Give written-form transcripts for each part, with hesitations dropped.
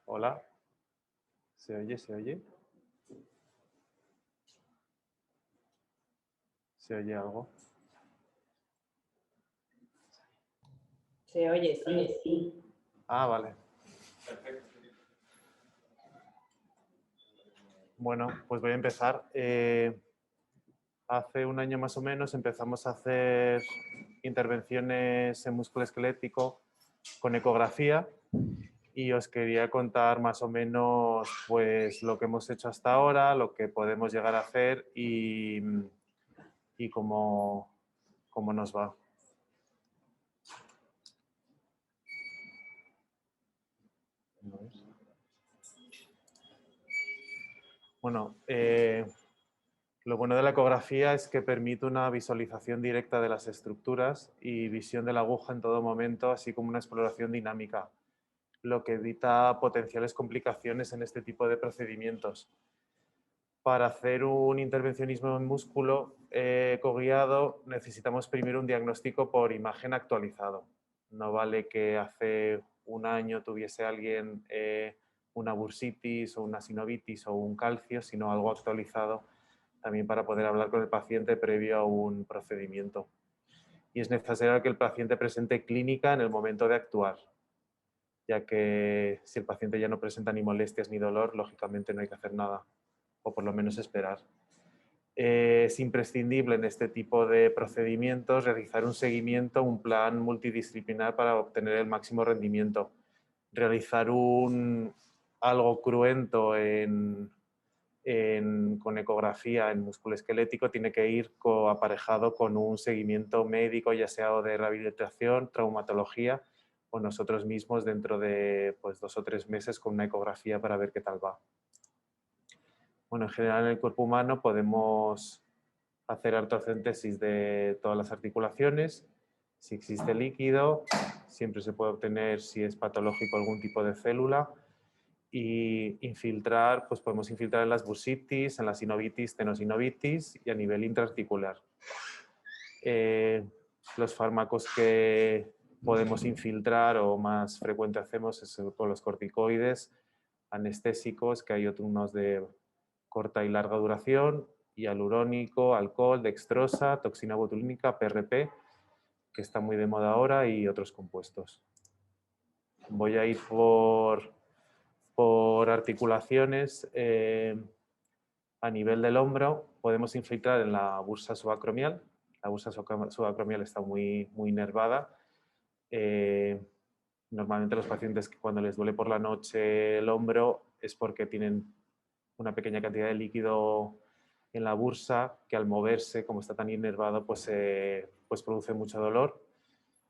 Hola. ¿Se oye? ¿Se oye? ¿Se oye algo? Se oye, sí. Ah, vale. Bueno, pues voy a empezar. Hace un año más o menos empezamos a hacer intervenciones en músculo esquelético con ecografía y os quería contar más o menos pues lo que hemos hecho hasta ahora, lo que podemos llegar a hacer y cómo nos va. Bueno, lo bueno de la ecografía es que permite una visualización directa de las estructuras y visión de la aguja en todo momento, así como una exploración dinámica, lo que evita potenciales complicaciones en este tipo de procedimientos. Para hacer un intervencionismo en músculo ecoguiado necesitamos primero un diagnóstico por imagen actualizado. No vale que hace un año tuviese alguien una bursitis o una sinovitis o un calcio, sino algo actualizado también para poder hablar con el paciente previo a un procedimiento. Y es necesario que el paciente presente clínica en el momento de actuar, ya que si el paciente ya no presenta ni molestias ni dolor, lógicamente no hay que hacer nada, o por lo menos esperar. Es imprescindible en este tipo de procedimientos realizar un seguimiento, un plan multidisciplinar para obtener el máximo rendimiento. Realizar algo cruento con ecografía en músculo esquelético tiene que ir aparejado con un seguimiento médico, ya sea de rehabilitación, traumatología o nosotros mismos dentro de 2 o 3 meses con una ecografía para ver qué tal va. Bueno, en general en el cuerpo humano podemos hacer artrocentesis de todas las articulaciones. Si existe líquido, siempre se puede obtener, si es patológico, algún tipo de célula. Y infiltrar, pues podemos infiltrar en las bursitis, en la sinovitis, tenosinovitis y a nivel intraarticular. Los fármacos que podemos infiltrar o más frecuente hacemos es con los corticoides anestésicos, que hay unos de corta y larga duración, hialurónico, alcohol, dextrosa, toxina botulínica, PRP, que está muy de moda ahora, y otros compuestos. Voy a ir por articulaciones. A nivel del hombro podemos infiltrar en la bursa subacromial. La bursa subacromial está muy inervada. Normalmente los pacientes que cuando les duele por la noche el hombro es porque tienen una pequeña cantidad de líquido en la bursa que al moverse, como está tan inervado, pues produce mucho dolor.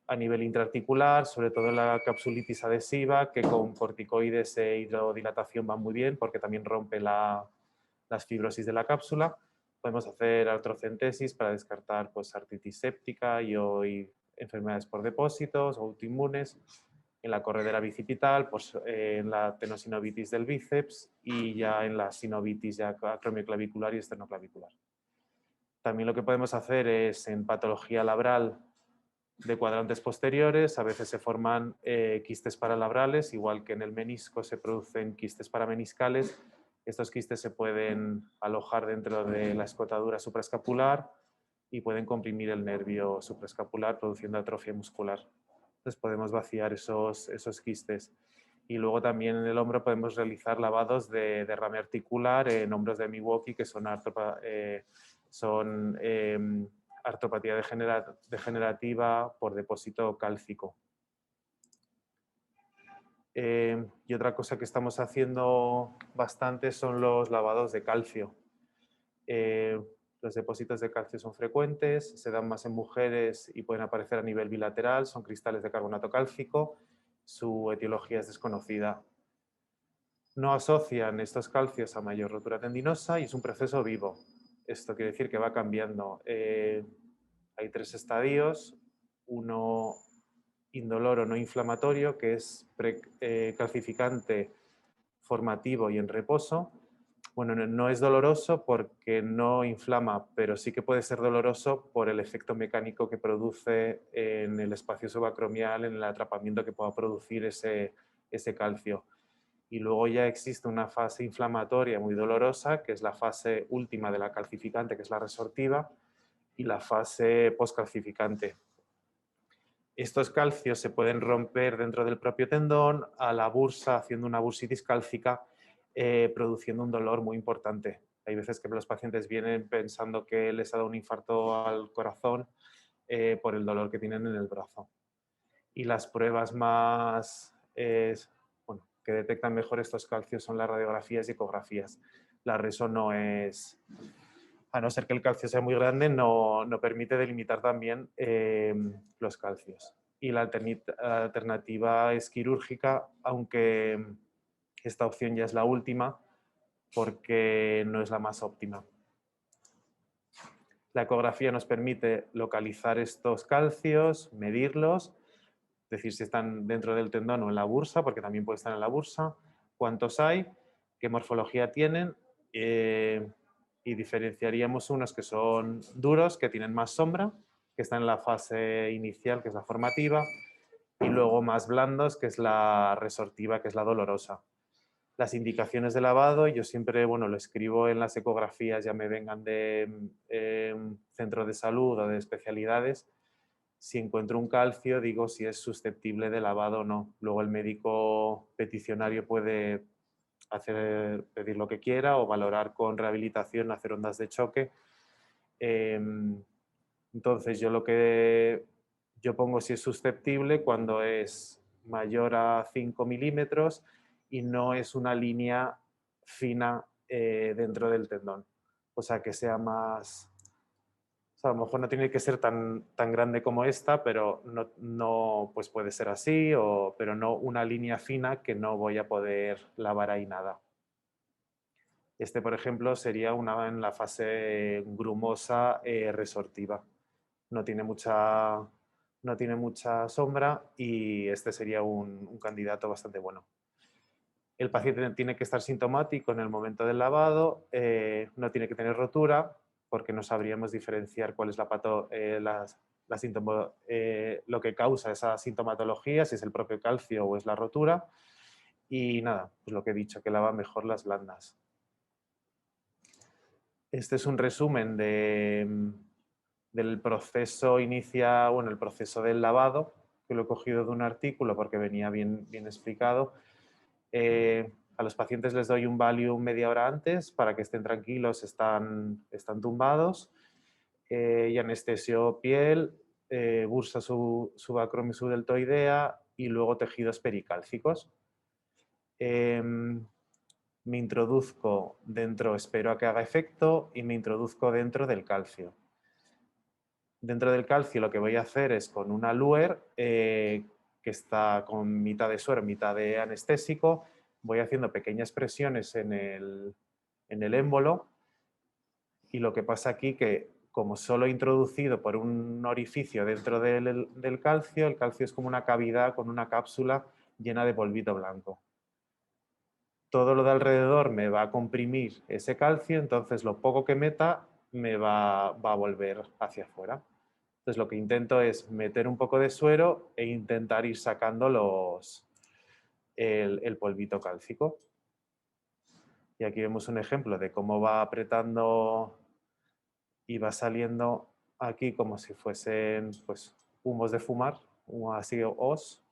A nivel intraarticular, sobre todo la capsulitis adhesiva, que con corticoides e hidrodilatación van muy bien porque también rompe las fibrosis de la cápsula. Podemos hacer artrocentesis para descartar pues, artritis séptica y enfermedades por depósitos o autoinmunes. En la corredera bicipital, pues, en la tenosinovitis del bíceps y ya en la sinovitis ya acromioclavicular y esternoclavicular. También lo que podemos hacer es en patología labral de cuadrantes posteriores, a veces se forman quistes paralabrales, igual que en el menisco se producen quistes parameniscales. Estos quistes se pueden alojar dentro de la escotadura supraescapular y pueden comprimir el nervio supraescapular, produciendo atrofia muscular. Entonces podemos vaciar esos quistes. Y luego también en el hombro podemos realizar lavados de derrame articular en hombros de Milwaukee, que son artropatía degenerativa por depósito cálcico. Y otra cosa que estamos haciendo bastante son los lavados de calcio. Los depósitos de calcio son frecuentes, se dan más en mujeres y pueden aparecer a nivel bilateral, son cristales de carbonato cálcico, su etiología es desconocida. No asocian estos calcios a mayor rotura tendinosa y es un proceso vivo. Esto quiere decir que va cambiando. Hay 3 estadios, uno indoloro no inflamatorio, que es calcificante, formativo y en reposo. Bueno, no es doloroso porque no inflama, pero sí que puede ser doloroso por el efecto mecánico que produce en el espacio subacromial, en el atrapamiento que pueda producir ese calcio. Y luego ya existe una fase inflamatoria muy dolorosa, que es la fase última de la calcificante, que es la resortiva, y la fase postcalcificante. Estos calcios se pueden romper dentro del propio tendón, a la bursa, haciendo una bursitis cálcica, produciendo un dolor muy importante. Hay veces que los pacientes vienen pensando que les ha dado un infarto al corazón por el dolor que tienen en el brazo. Y las pruebas más que detectan mejor estos calcios son las radiografías y ecografías. La reso no es, a no ser que el calcio sea muy grande, no permite delimitar también los calcios. Y la alternativa es quirúrgica, aunque esta opción ya es la última porque no es la más óptima. La ecografía nos permite localizar estos calcios, medirlos, decir si están dentro del tendón o en la bursa, porque también puede estar en la bursa, cuántos hay, qué morfología tienen, y diferenciaríamos unos que son duros, que tienen más sombra, que están en la fase inicial, que es la formativa, y luego más blandos, que es la resortiva, que es la dolorosa. Las indicaciones de lavado, yo siempre lo escribo en las ecografías, ya me vengan de centro de salud o de especialidades. Si encuentro un calcio, digo si es susceptible de lavado o no. Luego el médico peticionario puede pedir lo que quiera o valorar con rehabilitación, hacer ondas de choque. Entonces yo pongo si es susceptible cuando es mayor a 5 milímetros y no es una línea fina dentro del tendón. O sea, que sea más... O sea, a lo mejor no tiene que ser tan grande como esta, pero no pues puede ser así, pero no una línea fina que no voy a poder lavar ahí nada. Este, por ejemplo, sería una en la fase grumosa resortiva. No tiene mucha sombra y este sería un candidato bastante bueno. El paciente tiene que estar sintomático en el momento del lavado, no tiene que tener rotura, porque no sabríamos diferenciar cuál es lo que causa esa sintomatología, si es el propio calcio o es la rotura. Y nada, pues lo que he dicho, que lava mejor las blandas. Este es un resumen del proceso el proceso del lavado, que lo he cogido de un artículo porque venía bien explicado. A los pacientes les doy un Valium media hora antes para que estén tranquilos, están tumbados, y anestesio piel, bursa subacromiosdeltoidea y luego tejidos pericálcicos. Me introduzco dentro, espero a que haga efecto y me introduzco dentro del calcio. Dentro del calcio lo que voy a hacer es con una Luer que está con mitad de suero, mitad de anestésico, voy haciendo pequeñas presiones en el émbolo y lo que pasa aquí que como solo he introducido por un orificio dentro del calcio, el calcio es como una cavidad con una cápsula llena de polvito blanco. Todo lo de alrededor me va a comprimir ese calcio, entonces lo poco que meta me va a volver hacia afuera. Entonces lo que intento es meter un poco de suero e intentar ir sacando el polvito cálcico. Y aquí vemos un ejemplo de cómo va apretando y va saliendo aquí como si fuesen pues, humos de fumar, así os.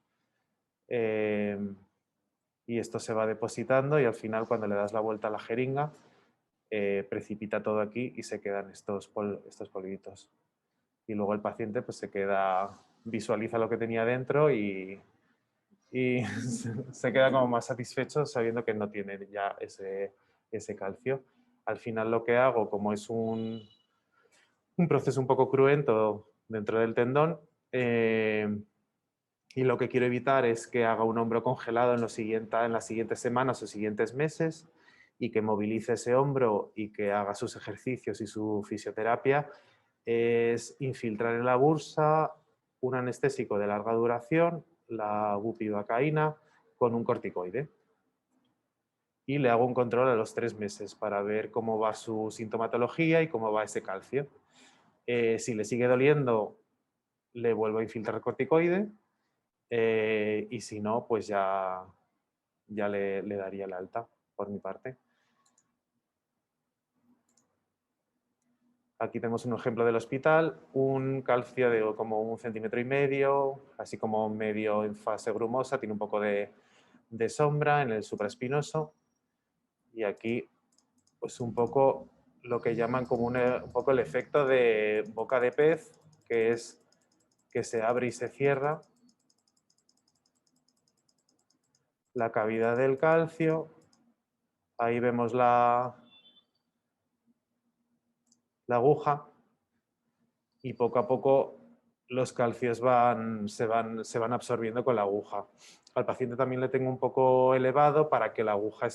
Y esto se va depositando y al final cuando le das la vuelta a la jeringa precipita todo aquí y se quedan estos polvitos. Y luego el paciente pues visualiza lo que tenía dentro y se queda como más satisfecho sabiendo que no tiene ya ese calcio. Al final lo que hago, como es un proceso un poco cruento dentro del tendón, y lo que quiero evitar es que haga un hombro congelado en las siguientes semanas o siguientes meses y que movilice ese hombro y que haga sus ejercicios y su fisioterapia, es infiltrar en la bursa un anestésico de larga duración, la bupivacaína, con un corticoide. y le hago un control a los 3 meses para ver cómo va su sintomatología y cómo va ese calcio. Si le sigue doliendo, le vuelvo a infiltrar corticoide y si no, pues ya le daría el alta por mi parte. Aquí tenemos un ejemplo del hospital, un calcio de como 1,5 centímetros, así como medio en fase grumosa, tiene un poco de sombra en el supraespinoso. Y aquí, pues un poco lo que llaman como un poco el efecto de boca de pez, que es que se abre y se cierra la cavidad del calcio. Ahí vemos la aguja y poco a poco los calcios se van absorbiendo con la aguja. Al paciente también le tengo un poco elevado para que la aguja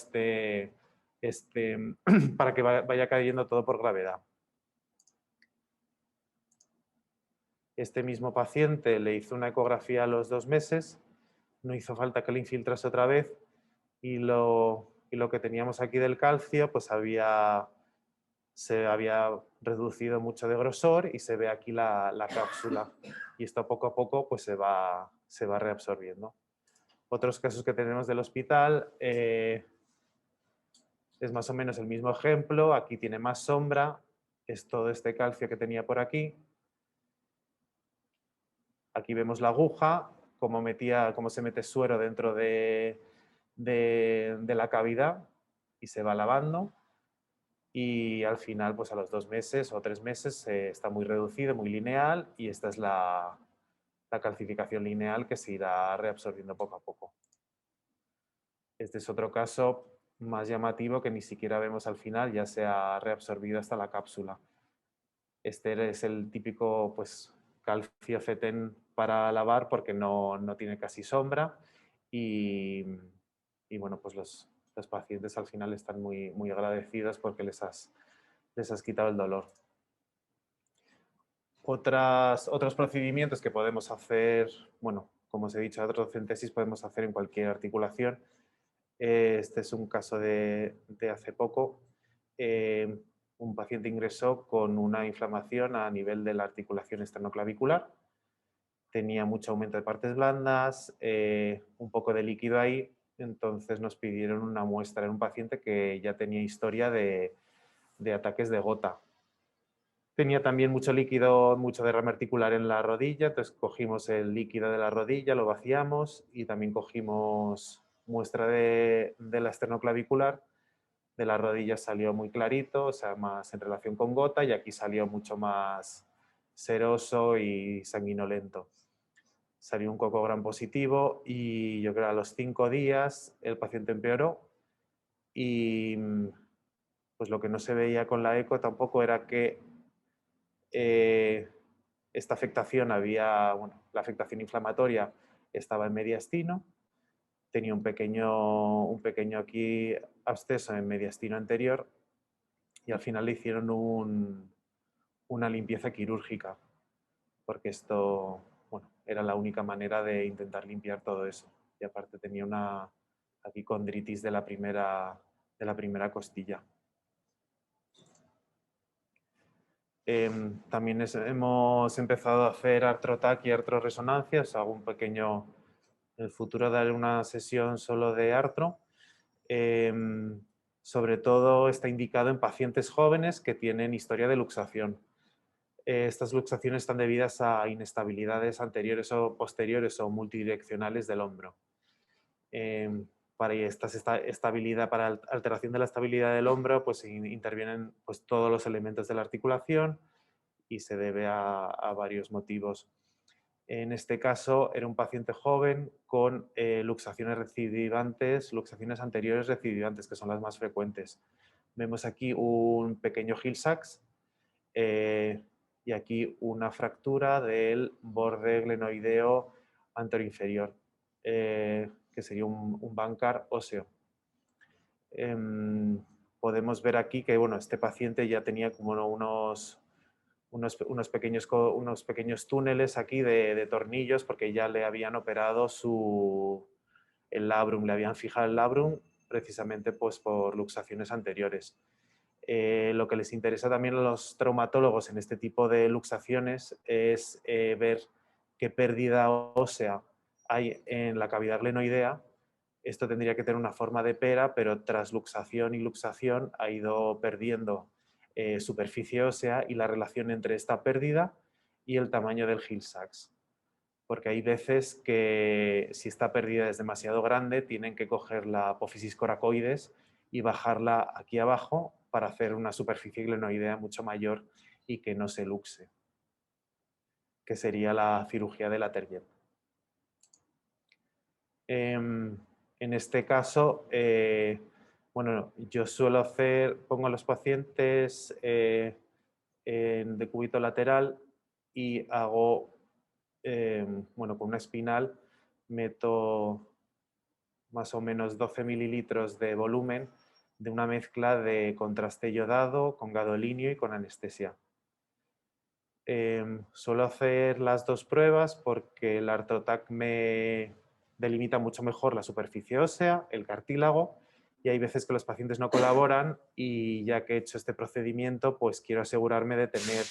para que vaya cayendo todo por gravedad. Este mismo paciente le hizo una ecografía a los 2 meses, no hizo falta que le infiltrase otra vez y lo que teníamos aquí del calcio pues se había reducido mucho de grosor y se ve aquí la cápsula y esto poco a poco pues se va reabsorbiendo. Otros casos que tenemos del hospital es más o menos el mismo ejemplo, aquí tiene más sombra, es todo este calcio que tenía por aquí. Aquí vemos la aguja, cómo se mete suero dentro de la cavidad y se va lavando. Y al final, pues a los 2 meses o 3 meses está muy reducido, muy lineal y esta es la calcificación lineal que se irá reabsorbiendo poco a poco. Este es otro caso más llamativo que ni siquiera vemos al final, ya se ha reabsorbido hasta la cápsula. Este es el típico pues, calcio fetén para lavar porque no tiene casi sombra y bueno, pues los pacientes al final están muy, muy agradecidos porque les has quitado el dolor. Otros procedimientos que podemos hacer, bueno, como os he dicho, artrocentesis podemos hacer en cualquier articulación. Este es un caso de hace poco. Un paciente ingresó con una inflamación a nivel de la articulación esternoclavicular. Tenía mucho aumento de partes blandas, un poco de líquido ahí, entonces nos pidieron una muestra en un paciente que ya tenía historia de ataques de gota. Tenía también mucho líquido, mucho derrame articular en la rodilla, entonces cogimos el líquido de la rodilla, lo vaciamos y también cogimos muestra de la esternoclavicular. De la rodilla salió muy clarito, o sea, más en relación con gota, y aquí salió mucho más seroso y sanguinolento. Salió un coco gran positivo y yo creo que a los 5 días el paciente empeoró y pues lo que no se veía con la eco tampoco era que esta afectación la afectación inflamatoria estaba en mediastino, tenía un pequeño aquí absceso en mediastino anterior y al final le hicieron una limpieza quirúrgica, porque esto era la única manera de intentar limpiar todo eso. Y aparte tenía una aquí condritis de la primera costilla. También hemos empezado a hacer artrotac y artroresonancias. Hago en el futuro daré una sesión solo de artro. Sobre todo está indicado en pacientes jóvenes que tienen historia de luxación. Estas luxaciones están debidas a inestabilidades anteriores o posteriores o multidireccionales del hombro. Para alteración de la estabilidad del hombro, pues intervienen pues, todos los elementos de la articulación y se debe a varios motivos. En este caso era un paciente joven con luxaciones recidivantes, luxaciones anteriores recidivantes, que son las más frecuentes. Vemos aquí un pequeño Hill-Sachs y aquí una fractura del borde glenoideo anteroinferior, que sería un bancar óseo. Podemos ver aquí que este paciente ya tenía como unos pequeños túneles aquí de tornillos porque ya le habían operado el labrum, le habían fijado el labrum precisamente pues, por luxaciones anteriores. Lo que les interesa también a los traumatólogos en este tipo de luxaciones es ver qué pérdida ósea hay en la cavidad glenoidea. Esto tendría que tener una forma de pera, pero tras luxación y luxación ha ido perdiendo superficie ósea y la relación entre esta pérdida y el tamaño del Hill-Sachs. Porque hay veces que si esta pérdida es demasiado grande, tienen que coger la apófisis coracoides y bajarla aquí abajo para hacer una superficie glenoidea mucho mayor y que no se luxe, que sería la cirugía de Laterjet. En este caso, bueno, yo suelo pongo a los pacientes en decúbito lateral y hago, bueno, con una espinal meto más o menos 12 mililitros de volumen de una mezcla de contraste yodado con gadolinio y con anestesia. Suelo hacer las dos pruebas porque el Arthrotac me delimita mucho mejor la superficie ósea, el cartílago, y hay veces que los pacientes no colaboran y ya que he hecho este procedimiento, pues quiero asegurarme de tener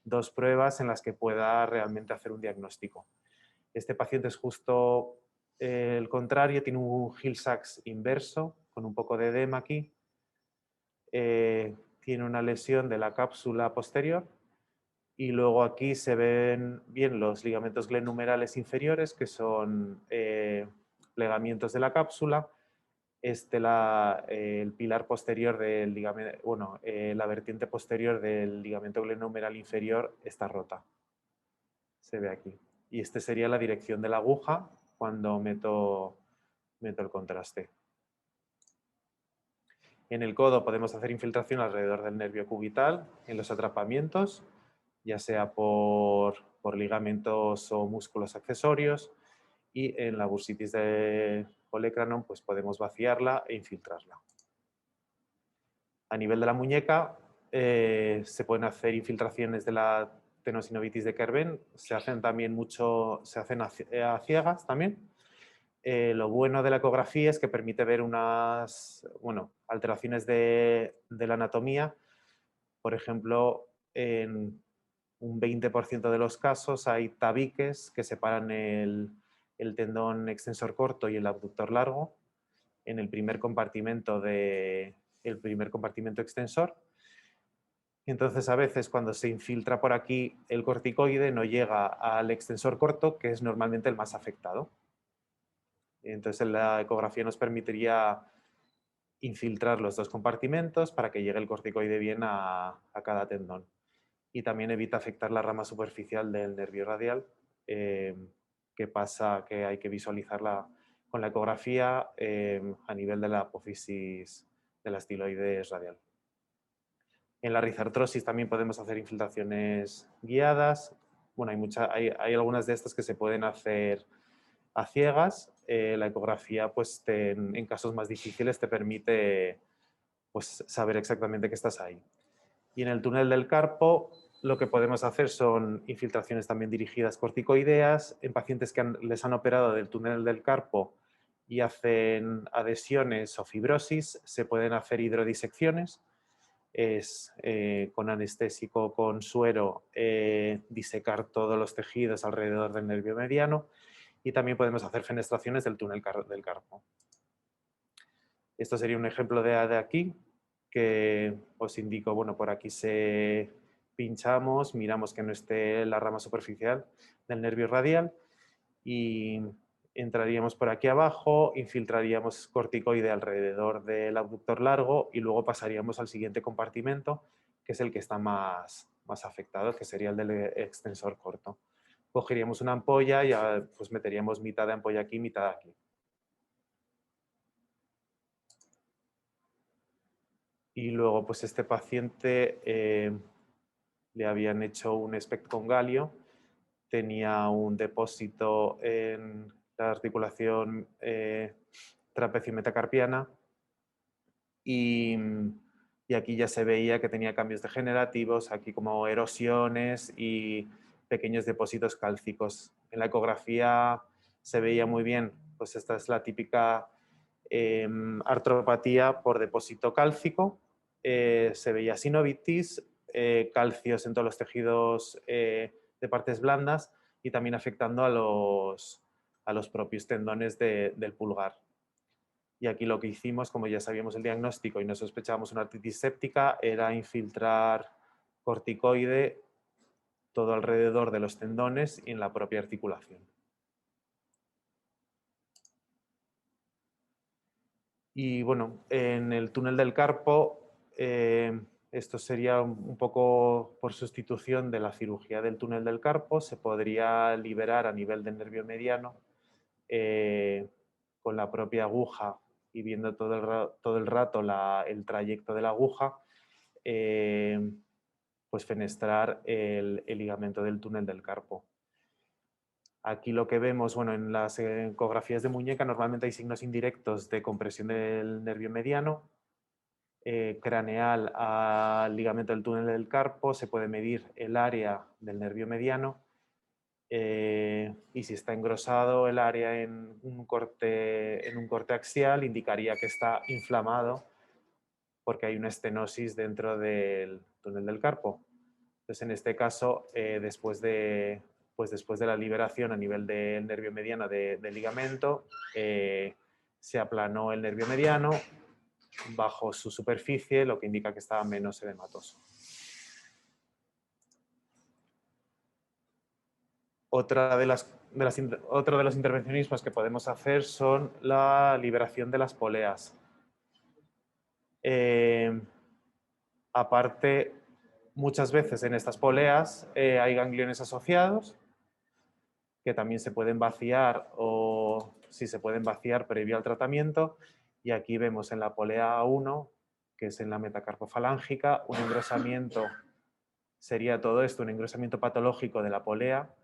dos pruebas en las que pueda realmente hacer un diagnóstico. Este paciente es justo el contrario, tiene un Hill-Sachs inverso con un poco de edema aquí, tiene una lesión de la cápsula posterior y luego aquí se ven bien los ligamentos glenumerales inferiores, que son plegamientos de la cápsula. El pilar posterior del ligamento, bueno, la vertiente posterior del ligamento glenumeral inferior está rota. Se ve aquí. Y esta sería la dirección de la aguja cuando meto el contraste. En el codo podemos hacer infiltración alrededor del nervio cubital, en los atrapamientos, ya sea por ligamentos o músculos accesorios, y en la bursitis de olecranon pues podemos vaciarla e infiltrarla. A nivel de la muñeca se pueden hacer infiltraciones de la tenosinovitis de Kerben, se hacen a ciegas también. Lo bueno de la ecografía es que permite ver unas alteraciones de la anatomía. Por ejemplo, en un 20% de los casos hay tabiques que separan el tendón extensor corto y el abductor largo en el primer compartimento extensor. Entonces, a veces cuando se infiltra por aquí el corticoide no llega al extensor corto, que es normalmente el más afectado. Entonces, la ecografía nos permitiría infiltrar los dos compartimentos para que llegue el corticoide bien a cada tendón. Y también evita afectar la rama superficial del nervio radial, que pasa que hay que visualizarla con la ecografía a nivel de la apófisis de la estiloides radial. En la rizartrosis también podemos hacer infiltraciones guiadas. Bueno, hay algunas de estas que se pueden hacer a ciegas. La ecografía, pues, en casos más difíciles te permite pues, saber exactamente que estás ahí. Y en el túnel del carpo lo que podemos hacer son infiltraciones también dirigidas corticoideas. En pacientes que les han operado del túnel del carpo y hacen adhesiones o fibrosis, se pueden hacer hidrodisecciones. Es con anestésico, con suero, disecar todos los tejidos alrededor del nervio mediano y también podemos hacer fenestraciones del túnel del carpo. Esto sería un ejemplo de aquí que os indico, bueno, por aquí pinchamos, miramos que no esté la rama superficial del nervio radial y entraríamos por aquí abajo, infiltraríamos corticoide alrededor del abductor largo y luego pasaríamos al siguiente compartimento, que es el que está más afectado, que sería el del extensor corto. Cogeríamos una ampolla y pues meteríamos mitad de ampolla aquí, mitad aquí. Y luego, pues este paciente le habían hecho un SPECT con galio, tenía un depósito en la articulación trapecio metacarpiana y aquí ya se veía que tenía cambios degenerativos, aquí como erosiones y pequeños depósitos cálcicos. En la ecografía se veía muy bien, pues esta es la típica artropatía por depósito cálcico, se veía sinovitis, calcios en todos los tejidos de partes blandas y también afectando a los propios tendones del pulgar. Y aquí lo que hicimos, como ya sabíamos el diagnóstico y no sospechábamos una artritis séptica, era infiltrar corticoide todo alrededor de los tendones y en la propia articulación. Y bueno, en el túnel del carpo, esto sería un poco por sustitución de la cirugía del túnel del carpo, se podría liberar a nivel del nervio mediano con la propia aguja y viendo todo el rato el trayecto de la aguja, pues fenestrar el ligamento del túnel del carpo. Aquí lo que vemos, bueno, en las ecografías de muñeca normalmente hay signos indirectos de compresión del nervio mediano, craneal al ligamento del túnel del carpo, se puede medir el área del nervio mediano y si está engrosado el área en un corte axial indicaría que está inflamado porque hay una estenosis dentro del túnel del carpo. Entonces, en este caso, después de la liberación a nivel del nervio mediano del ligamento, se aplanó el nervio mediano bajo su superficie, lo que indica que estaba menos edematoso. Otro de los intervencionismos que podemos hacer son la liberación de las poleas. Aparte, muchas veces en estas poleas hay gangliones asociados que también se pueden vaciar o si se pueden vaciar previo al tratamiento. Y aquí vemos en la polea 1, que es en la metacarpofalángica, un engrosamiento, sería todo esto, un engrosamiento patológico de la polea,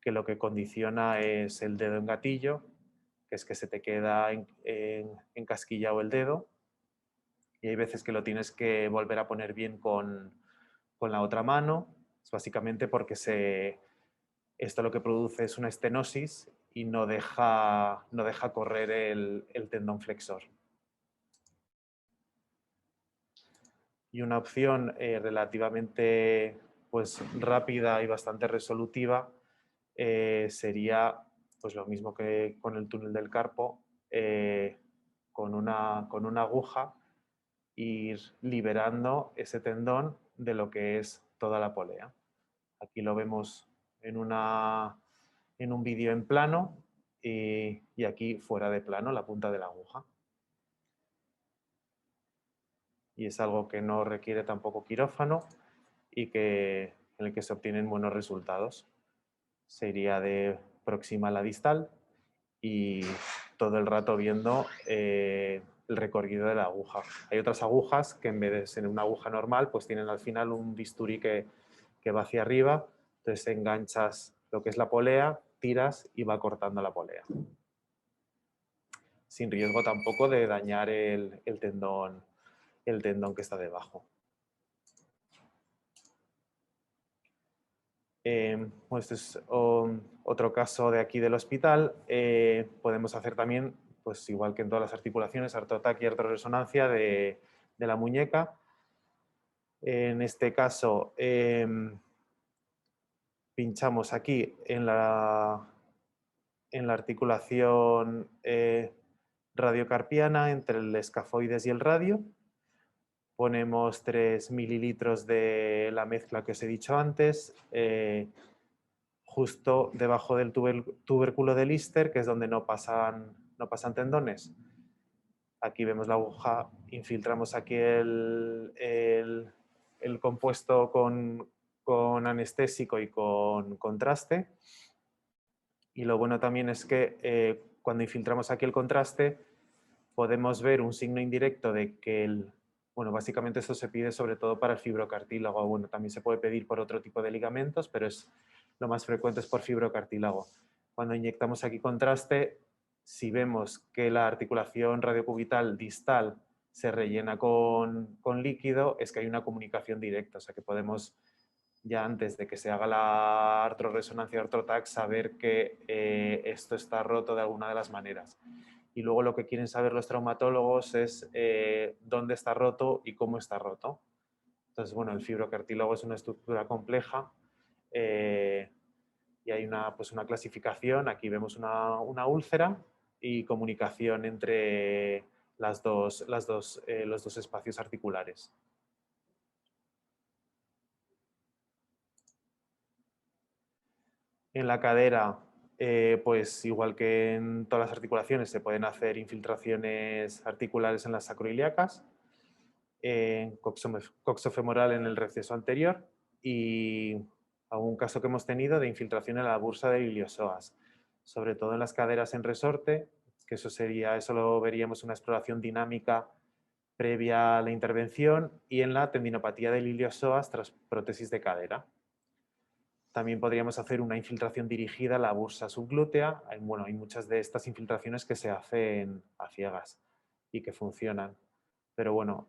que lo que condiciona es el dedo en gatillo, que es que se te queda encasquillado el dedo y hay veces que lo tienes que volver a poner bien con la otra mano, es básicamente porque esto lo que produce es una estenosis y no deja correr el tendón flexor. Y una opción relativamente pues, rápida y bastante resolutiva sería pues, lo mismo que con el túnel del carpo, con una aguja ir liberando ese tendón de lo que es toda la polea. Aquí lo vemos en un vídeo en plano y aquí fuera de plano la punta de la aguja. Y es algo que no requiere tampoco quirófano y en el que se obtienen buenos resultados. Se iría de proximal a distal y todo el rato viendo el recorrido de la aguja. Hay otras agujas que en vez de ser una aguja normal, pues tienen al final un bisturí que va hacia arriba, entonces enganchas lo que es la polea, tiras y va cortando la polea. Sin riesgo tampoco de dañar el tendón que está debajo. Pues este es otro caso de aquí del hospital. Podemos hacer también, pues igual que en todas las articulaciones, artrotaquia y artroresonancia de la muñeca. En este caso, pinchamos aquí en la articulación radiocarpiana entre el escafoides y el radio. Ponemos 3 mililitros de la mezcla que os he dicho antes, justo debajo del tubérculo de Lister, que es donde no pasan tendones. Aquí vemos la aguja, infiltramos aquí el compuesto con anestésico y con contraste. Y lo bueno también es que cuando infiltramos aquí el contraste, podemos ver un signo indirecto de que bueno, básicamente esto se pide sobre todo para el fibrocartílago. Bueno, también se puede pedir por otro tipo de ligamentos, pero lo más frecuente es por fibrocartílago. Cuando inyectamos aquí contraste, si vemos que la articulación radiocubital distal se rellena con líquido, es que hay una comunicación directa, o sea que podemos ya antes de que se haga la artroresonancia o artrotac saber que esto está roto de alguna de las maneras. Y luego lo que quieren saber los traumatólogos es dónde está roto y cómo está roto. Entonces, bueno, el fibrocartílago es una estructura compleja y hay pues una clasificación. Aquí vemos una úlcera y comunicación entre los dos espacios articulares. En la cadera, pues igual que en todas las articulaciones, se pueden hacer infiltraciones articulares en las sacroiliacas, coxofemoral en el receso anterior y algún caso que hemos tenido de infiltración en la bursa de iliosoas, sobre todo en las caderas en resorte, que eso lo veríamos una exploración dinámica previa a la intervención, y en la tendinopatía del iliosoas tras prótesis de cadera. También podríamos hacer una infiltración dirigida a la bursa subglútea. Bueno, hay muchas de estas infiltraciones que se hacen a ciegas y que funcionan. Pero bueno,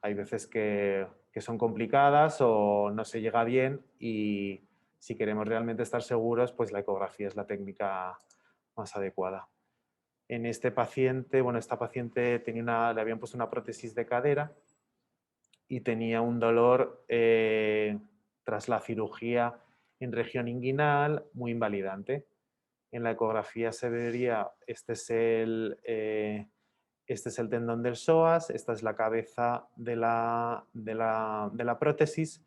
hay veces que son complicadas o no se llega bien, y si queremos realmente estar seguros, pues la ecografía es la técnica más adecuada. En este paciente, bueno, esta paciente le habían puesto una prótesis de cadera y tenía un dolor tras la cirugía en región inguinal muy invalidante. En la ecografía se vería, este es el tendón del psoas, esta es la cabeza de la prótesis,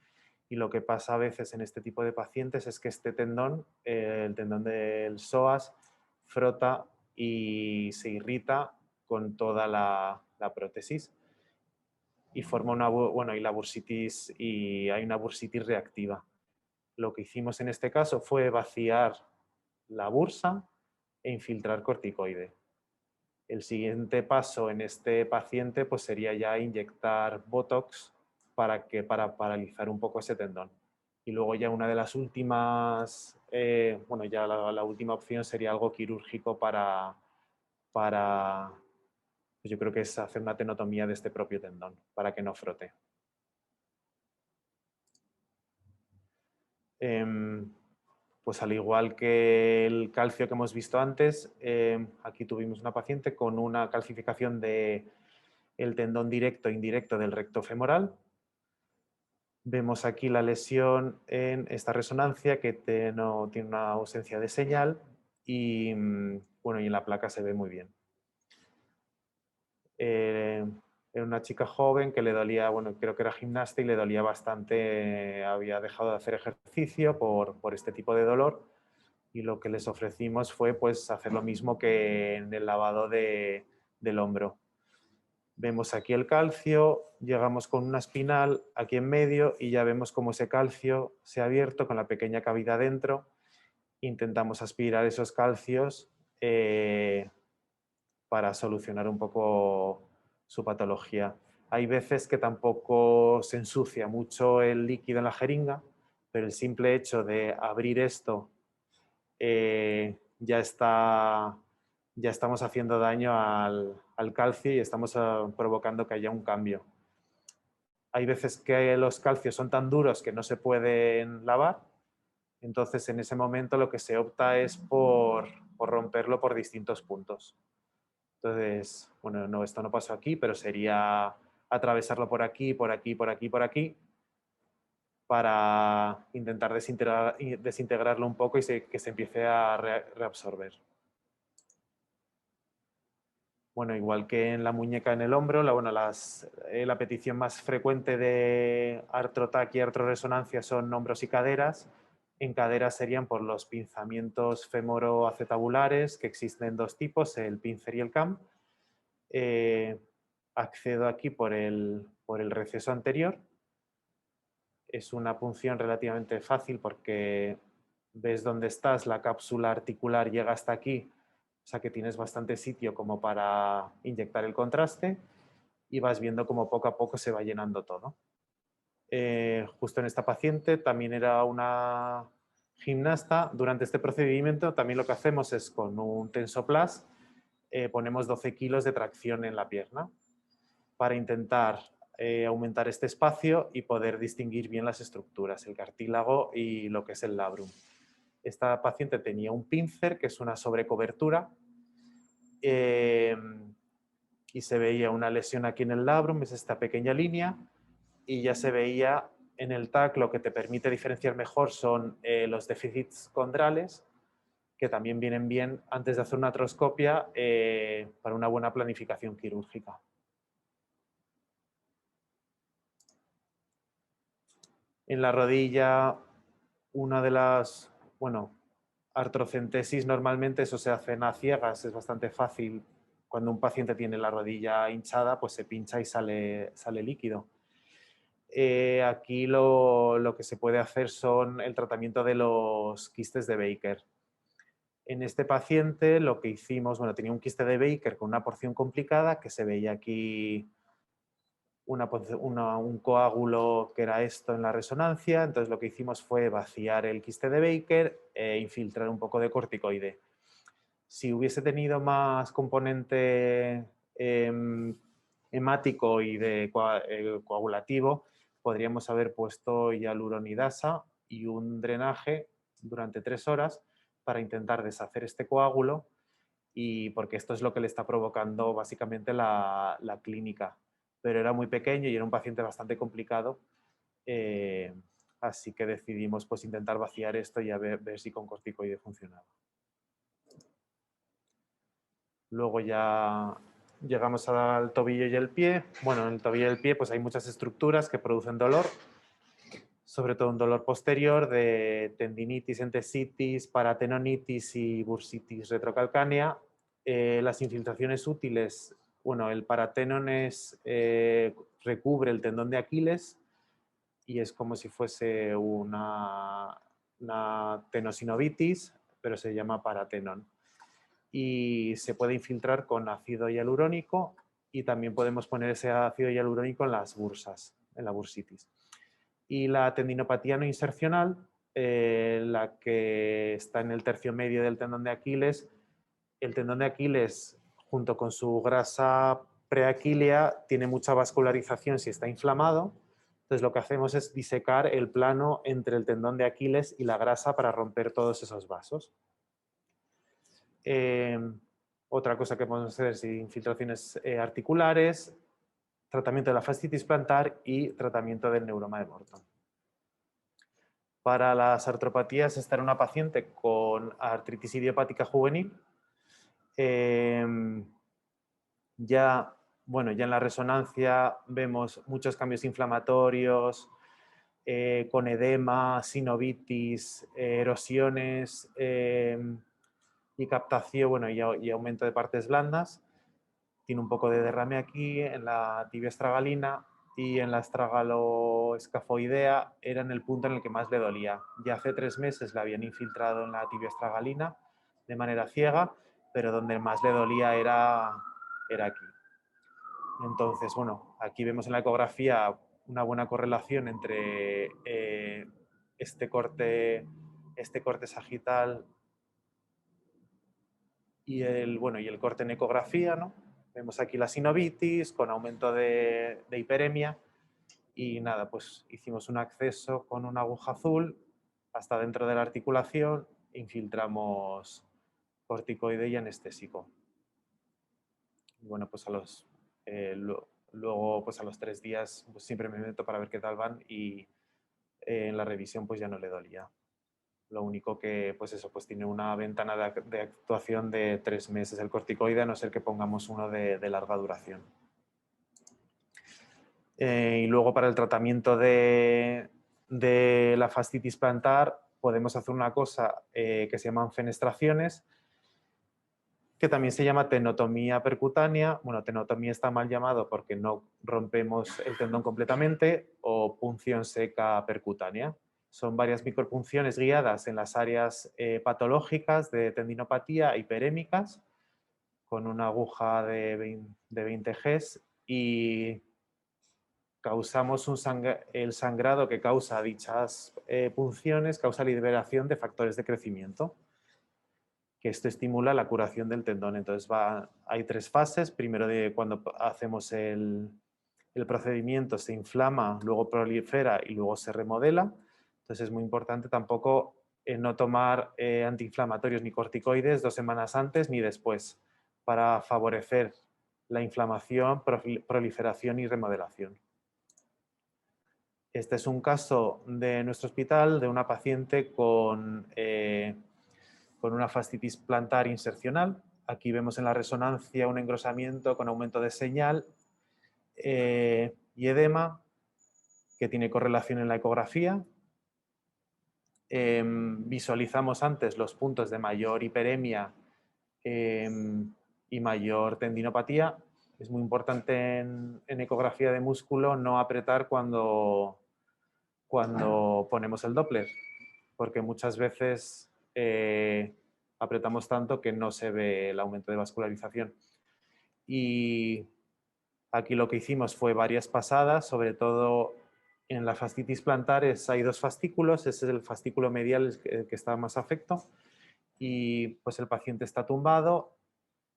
y lo que pasa a veces en este tipo de pacientes es que este tendón, el tendón del psoas, frota y se irrita con toda la prótesis y forma y la bursitis, y hay una bursitis reactiva. Lo que hicimos en este caso fue vaciar la bursa e infiltrar corticoide. El siguiente paso en este paciente pues sería ya inyectar Botox para paralizar un poco ese tendón. Y luego ya una de las últimas, ya la última opción sería algo quirúrgico para pues yo creo que es hacer una tenotomía de este propio tendón para que no frote. Pues al igual que el calcio que hemos visto antes, aquí tuvimos una paciente con una calcificación del tendón directo e indirecto del recto femoral. Vemos aquí la lesión en esta resonancia que tiene una ausencia de señal y, bueno, y en la placa se ve muy bien. Era una chica joven que le dolía, bueno, creo que era gimnasta y le dolía bastante, había dejado de hacer ejercicio por este tipo de dolor, y lo que les ofrecimos fue pues hacer lo mismo que en el lavado del hombro. Vemos aquí el calcio, llegamos con una espinal aquí en medio y ya vemos cómo ese calcio se ha abierto con la pequeña cavidad dentro. Intentamos aspirar esos calcios para solucionar un poco su patología. Hay veces que tampoco se ensucia mucho el líquido en la jeringa, pero el simple hecho de abrir esto ya estamos haciendo daño al calcio y estamos provocando que haya un cambio. Hay veces que los calcios son tan duros que no se pueden lavar, entonces en ese momento lo que se opta es por romperlo por distintos puntos. Entonces, bueno, no, esto no pasó aquí, pero sería atravesarlo por aquí, por aquí, por aquí, por aquí, para intentar desintegrarlo un poco y que se empiece a reabsorber. Bueno, igual que en la muñeca, en el hombro, la petición más frecuente de artrotac y artroresonancia son hombros y caderas. En caderas serían por los pinzamientos femoroacetabulares, que existen dos tipos, el pincer y el cam. Accedo aquí por el receso anterior. Es una punción relativamente fácil porque ves dónde estás, la cápsula articular llega hasta aquí, o sea que tienes bastante sitio como para inyectar el contraste, y vas viendo cómo poco a poco se va llenando todo. Justo en esta paciente también era una gimnasta. Durante este procedimiento también lo que hacemos es con un Tensoplast ponemos 12 kilos de tracción en la pierna para intentar aumentar este espacio y poder distinguir bien las estructuras, el cartílago y lo que es el labrum. Esta paciente tenía un pincer, que es una sobrecobertura, y se veía una lesión aquí en el labrum, es esta pequeña línea, y ya se veía en el TAC. Lo que te permite diferenciar mejor son los déficits condrales, que también vienen bien antes de hacer una artroscopia para una buena planificación quirúrgica. En la rodilla, una de las, artrocentesis normalmente eso se hace a ciegas, es bastante fácil. Cuando un paciente tiene la rodilla hinchada, pues se pincha y sale líquido. Aquí lo que se puede hacer son el tratamiento de los quistes de Baker. En este paciente lo que hicimos, tenía un quiste de Baker con una porción complicada, que se veía aquí un coágulo que era esto en la resonancia. Entonces lo que hicimos fue vaciar el quiste de Baker e infiltrar un poco de corticoide. Si hubiese tenido más componente hemático y de coagulativo, podríamos haber puesto hialuronidasa y un drenaje durante 3 horas para intentar deshacer este coágulo, y porque esto es lo que le está provocando básicamente la clínica. Pero era muy pequeño y era un paciente bastante complicado, así que decidimos pues intentar vaciar esto y a ver si con corticoide funcionaba. Luego ya llegamos al tobillo y el pie. En el tobillo y el pie pues hay muchas estructuras que producen dolor, sobre todo un dolor posterior de tendinitis, entesitis, paratenonitis y bursitis retrocalcánea. Las infiltraciones útiles, el paratenon recubre el tendón de Aquiles y es como si fuese una tenosinovitis, pero se llama paratenon. Y se puede infiltrar con ácido hialurónico, y también podemos poner ese ácido hialurónico en las bursas, en la bursitis. Y la tendinopatía no insercional, la que está en el tercio medio del tendón de Aquiles. El tendón de Aquiles, junto con su grasa preaquílea, tiene mucha vascularización si está inflamado. Entonces lo que hacemos es disecar el plano entre el tendón de Aquiles y la grasa para romper todos esos vasos. Otra cosa que podemos hacer es infiltraciones articulares, tratamiento de la fascitis plantar y tratamiento del neuroma de Morton. Para las artropatías, esta era una paciente con artritis idiopática juvenil. Ya en la resonancia vemos muchos cambios inflamatorios, con edema, sinovitis, erosiones y captación, y aumento de partes blandas. Tiene un poco de derrame aquí en la tibia estragalina, y en la estragaloescafoidea era en el punto en el que más le dolía. Ya hace 3 meses la habían infiltrado en la tibia estragalina de manera ciega, pero donde más le dolía era aquí. Entonces, aquí vemos en la ecografía una buena correlación entre este corte sagital y el corte en ecografía, ¿no? Vemos aquí la sinovitis con aumento de hiperemia, y nada, pues hicimos un acceso con una aguja azul hasta dentro de la articulación, infiltramos corticoide y anestésico. Y pues luego pues a los 3 días pues siempre me meto para ver qué tal van, y en la revisión pues ya no le dolía. Lo único que pues tiene una ventana de actuación de 3 meses el corticoide, a no ser que pongamos uno de larga duración. Y luego para el tratamiento de la fascitis plantar podemos hacer una cosa que se llaman fenestraciones, que también se llama tenotomía percutánea. Tenotomía está mal llamado porque no rompemos el tendón completamente, o punción seca percutánea. Son varias micropunciones guiadas en las áreas patológicas de tendinopatía hiperémicas con una aguja de 20 Gs, y causamos el sangrado que causa dichas punciones, causa liberación de factores de crecimiento, que esto estimula la curación del tendón. Entonces hay 3 fases. Primero, cuando hacemos el procedimiento, se inflama, luego prolifera y luego se remodela. Entonces es muy importante tampoco no tomar antiinflamatorios ni corticoides 2 semanas antes ni después, para favorecer la inflamación, proliferación y remodelación. Este es un caso de nuestro hospital de una paciente con una fascitis plantar insercional. Aquí vemos en la resonancia un engrosamiento con aumento de señal y edema que tiene correlación en la ecografía. Visualizamos antes los puntos de mayor hiperemia y mayor tendinopatía. Es muy importante en ecografía de músculo no apretar cuando ponemos el Doppler, porque muchas veces apretamos tanto que no se ve el aumento de vascularización. Y aquí lo que hicimos fue varias pasadas, sobre todo en la fascitis plantares hay dos fascículos, ese es el fascículo medial que está más afecto, y pues el paciente está tumbado.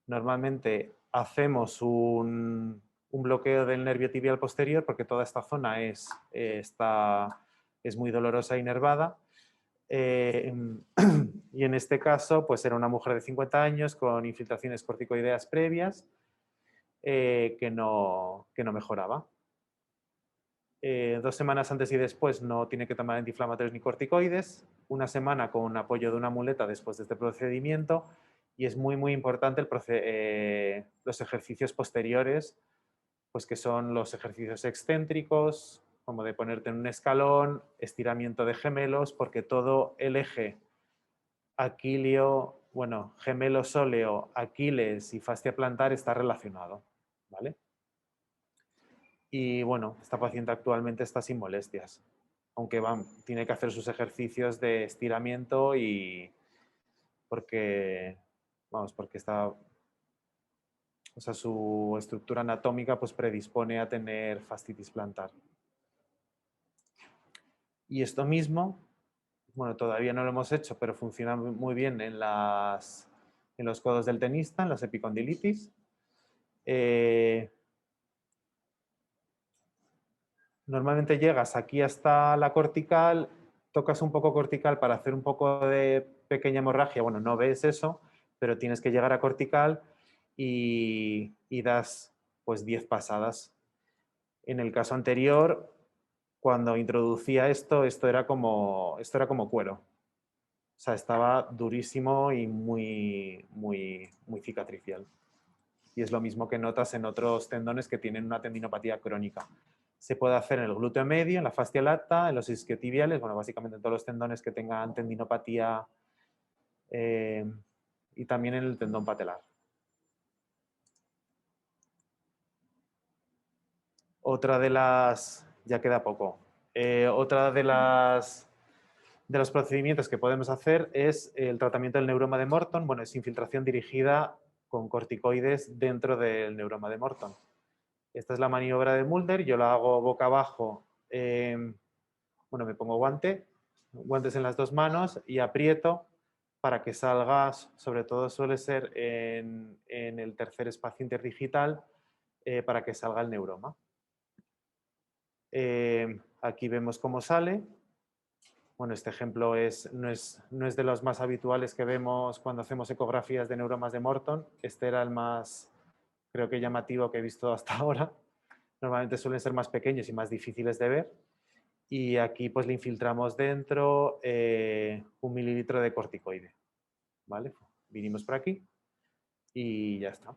Normalmente hacemos un bloqueo del nervio tibial posterior porque toda esta zona es muy dolorosa y nervada. Y en este caso, pues era una mujer de 50 años con infiltraciones corticoideas previas que no mejoraba. 2 semanas antes y después no tiene que tomar antiinflamatorios ni corticoides. 1 semana con apoyo de una muleta después de este procedimiento. Y es muy, muy importante los ejercicios posteriores, pues que son los ejercicios excéntricos, como de ponerte en un escalón, estiramiento de gemelos, porque todo el eje gemelo sóleo, Aquiles y fascia plantar está relacionado, ¿vale? Y bueno, esta paciente actualmente está sin molestias, aunque tiene que hacer sus ejercicios de estiramiento y porque está, o sea, su estructura anatómica pues predispone a tener fascitis plantar. Y esto mismo, bueno, todavía no lo hemos hecho, pero funciona muy bien en los codos del tenista, en las epicondilitis. Normalmente llegas aquí hasta la cortical, tocas un poco cortical para hacer un poco de pequeña hemorragia. Bueno, no ves eso, pero tienes que llegar a cortical y das pues 10 pasadas. En el caso anterior, cuando introducía esto era como cuero. O sea, estaba durísimo y muy, muy, muy cicatricial. Y es lo mismo que notas en otros tendones que tienen una tendinopatía crónica. Se puede hacer en el glúteo medio, en la fascia lata, en los isquiotibiales, bueno, básicamente en todos los tendones que tengan tendinopatía y también en el tendón patelar. Otra de las... ya queda poco. Otra de los procedimientos que podemos hacer es el tratamiento del neuroma de Morton. Bueno, es infiltración dirigida con corticoides dentro del neuroma de Morton. Esta es la maniobra de Mulder, yo la hago boca abajo, bueno, me pongo guantes en las 2 manos y aprieto para que salga, sobre todo suele ser en el tercer espacio interdigital, para que salga el neuroma. Aquí vemos cómo sale. Bueno, este ejemplo no es de los más habituales que vemos cuando hacemos ecografías de neuromas de Morton. Este era el más, creo que llamativo que he visto hasta ahora. Normalmente suelen ser más pequeños y más difíciles de ver. Y aquí pues le infiltramos dentro 1 mililitro de corticoide. ¿Vale? Vinimos por aquí y ya está.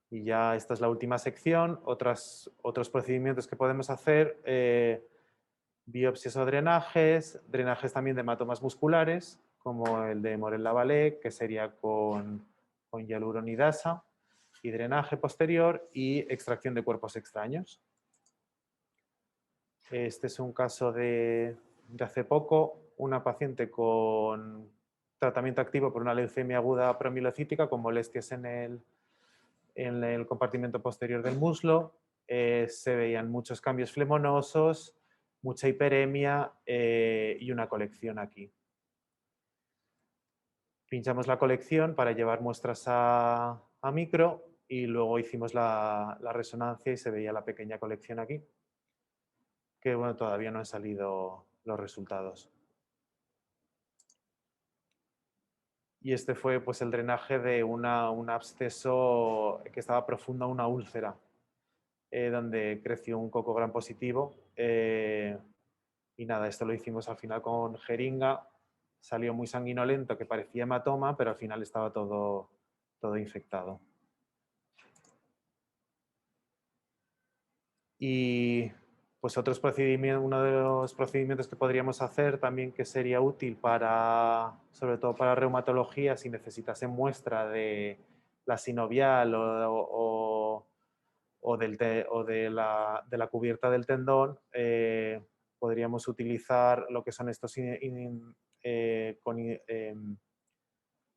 Y ya esta es la última sección. Otros procedimientos que podemos hacer, biopsias o drenajes también de hematomas musculares, como el de Morel-Lavallée, que sería con hialuronidasa, y drenaje posterior y extracción de cuerpos extraños. Este es un caso de hace poco, una paciente con tratamiento activo por una leucemia aguda promielocítica con molestias en el compartimento posterior del muslo. Se veían muchos cambios flemonosos, mucha hiperemia y una colección aquí. Pinchamos la colección para llevar muestras a micro y luego hicimos la resonancia y se veía la pequeña colección aquí, que bueno, todavía no han salido los resultados. Y este fue pues, el drenaje de un absceso que estaba profundo, una úlcera, donde creció un coco gram positivo. Y nada, esto lo hicimos al final con jeringa. Salió muy sanguinolento, que parecía hematoma, pero al final estaba todo infectado. Y pues uno de los procedimientos que podríamos hacer también que sería útil sobre todo para reumatología, si necesitase muestra de la sinovial o de la cubierta del tendón, podríamos utilizar lo que son estos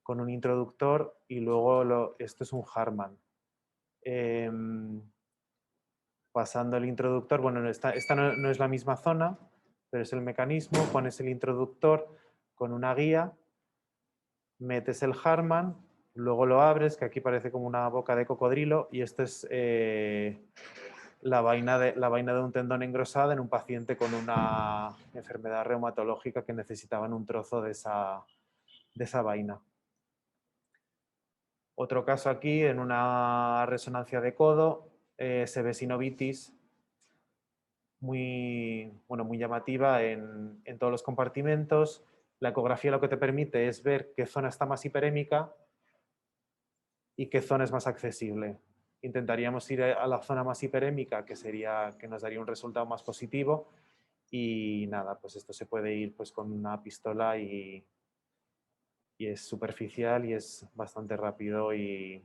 con un introductor y luego esto es un Harman. Pasando el introductor, bueno, esta no es la misma zona, pero es el mecanismo, pones el introductor con una guía, metes el Harman, luego lo abres, que aquí parece como una boca de cocodrilo, y esto es la vaina de un tendón engrosado en un paciente con una enfermedad reumatológica que necesitaban un trozo de esa vaina. Otro caso aquí, en una resonancia de codo, se ve sinovitis muy llamativa en todos los compartimentos. La ecografía lo que te permite es ver qué zona está más hiperémica y qué zona es más accesible. Intentaríamos ir a la zona más hiperémica, que nos daría un resultado más positivo, y nada, pues esto se puede ir pues con una pistola y es superficial y es bastante rápido y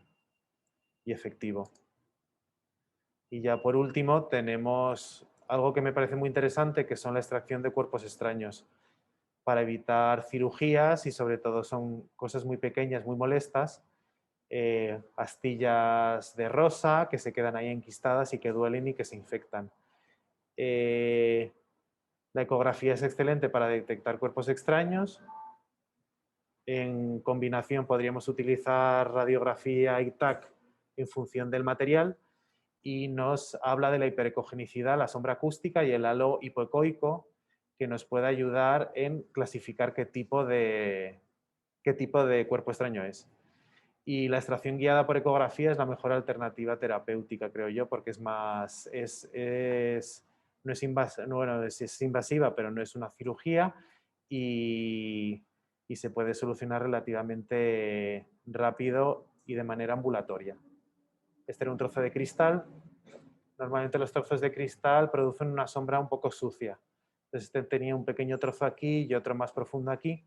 efectivo. Y ya por último tenemos algo que me parece muy interesante, que son la extracción de cuerpos extraños, para evitar cirugías, y sobre todo son cosas muy pequeñas, muy molestas, astillas de rosa que se quedan ahí enquistadas y que duelen y que se infectan. La ecografía es excelente para detectar cuerpos extraños. En combinación podríamos utilizar radiografía y TAC en función del material, y nos habla de la hiperecogenicidad, la sombra acústica y el halo hipoecoico, que nos puede ayudar en clasificar qué tipo de cuerpo extraño es. Y la extracción guiada por ecografía es la mejor alternativa terapéutica, creo yo, porque es más, no es invasiva, bueno, es invasiva, pero no es una cirugía, y se puede solucionar relativamente rápido y de manera ambulatoria. Este era un trozo de cristal. Normalmente los trozos de cristal producen una sombra un poco sucia. Entonces este tenía un pequeño trozo aquí y otro más profundo aquí,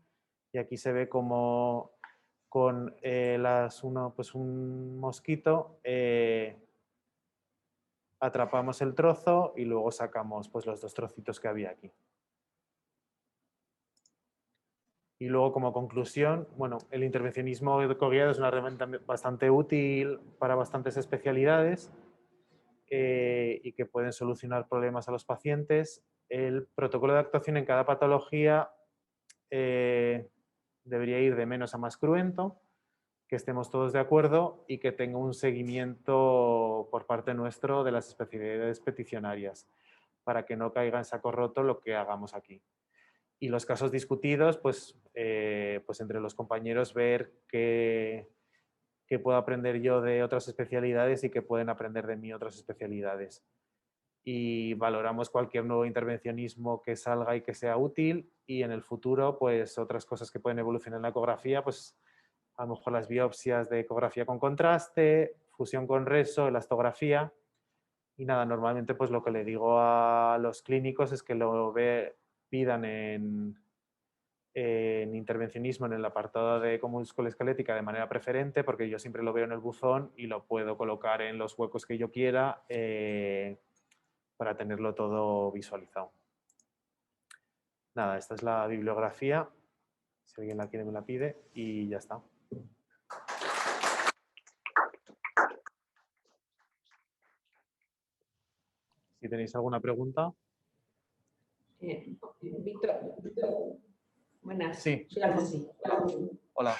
y aquí se ve como con un mosquito atrapamos el trozo y luego sacamos pues, los dos trocitos que había aquí. Y luego, como conclusión, bueno, el intervencionismo ecoguiado es una herramienta bastante útil para bastantes especialidades y que pueden solucionar problemas a los pacientes. El protocolo de actuación en cada patología debería ir de menos a más cruento, que estemos todos de acuerdo y que tenga un seguimiento por parte nuestro de las especialidades peticionarias, para que no caiga en saco roto lo que hagamos aquí. Y los casos discutidos, pues entre los compañeros ver qué puedo aprender yo de otras especialidades y qué pueden aprender de mí otras especialidades. Y valoramos cualquier nuevo intervencionismo que salga y que sea útil, y en el futuro, pues otras cosas que pueden evolucionar en la ecografía, pues a lo mejor las biopsias de ecografía con contraste, fusión con reso, elastografía. Y nada, normalmente pues lo que le digo a los clínicos es que pidan en intervencionismo en el apartado de musculoesquelética de manera preferente, porque yo siempre lo veo en el buzón y lo puedo colocar en los huecos que yo quiera para tenerlo todo visualizado. Nada, esta es la bibliografía, si alguien la quiere me la pide, y ya está. Si tenéis alguna pregunta. Víctor, buenas. Sí. Soy Alfonsi. Hola.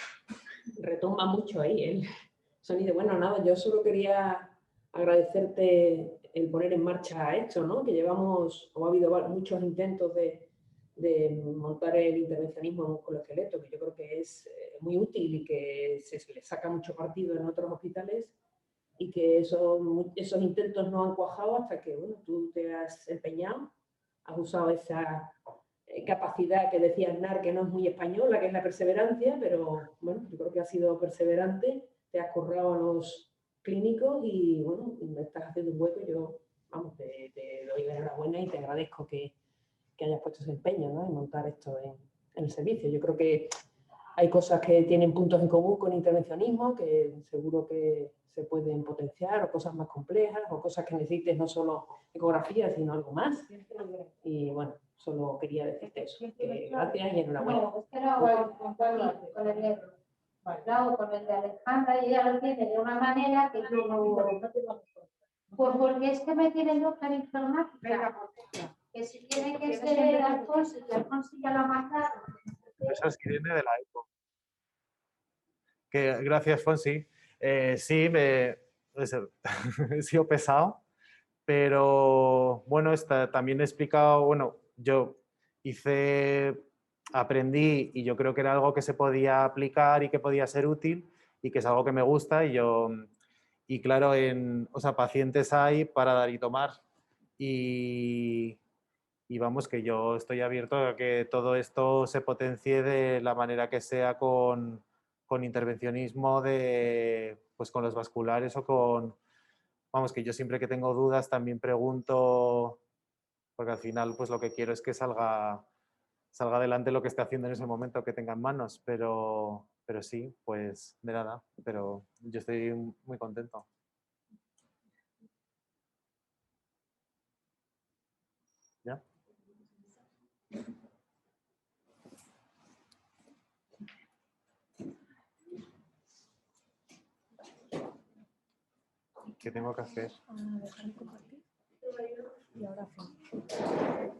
Retumba mucho ahí el sonido. Bueno, nada, yo solo quería agradecerte el poner en marcha esto, ¿no? Que llevamos, o ha habido muchos intentos de montar el intervencionismo en musculoesqueleto, que yo creo que es muy útil y que se le saca mucho partido en otros hospitales, y que esos intentos no han cuajado hasta que, bueno, tú te has empeñado, has usado esa capacidad que decía Aznar, que no es muy española, que es la perseverancia, pero bueno, yo creo que has sido perseverante, te has currado a los clínicos y bueno, me estás haciendo un hueco. Yo, vamos, te doy la enhorabuena y te agradezco que hayas puesto ese empeño, ¿no?, en montar esto en el servicio. Yo creo que hay cosas que tienen puntos en común con intervencionismo, que seguro que se pueden potenciar, o cosas más complejas, o cosas que necesites no solo ecografía, sino algo más. Y bueno, solo quería decirte eso. Gracias y enhorabuena. No, es que no hago con el negro. Lo hago con el de Alejandra y ella lo tiene de una manera que yo no tengo. Pues porque es que me tienen yo tan informática. Que si tiene que ser las cosas, y Alfonso ya lo ha mandado. Esa es Irene de la ECO. Gracias, Fonsi. Sí, he sido pesado, pero bueno, también he explicado, bueno, yo aprendí y yo creo que era algo que se podía aplicar y que podía ser útil y que es algo que me gusta y claro, o sea, pacientes hay para dar y tomar y vamos, que yo estoy abierto a que todo esto se potencie de la manera que sea con intervencionismo pues con los vasculares o vamos, que yo siempre que tengo dudas también pregunto, porque al final pues lo que quiero es que salga adelante lo que esté haciendo en ese momento que tenga en manos, pero sí, pues de nada, pero yo estoy muy contento. ¿Ya? ¿Qué tengo que hacer? Dejar de compartir y ahora finalizar.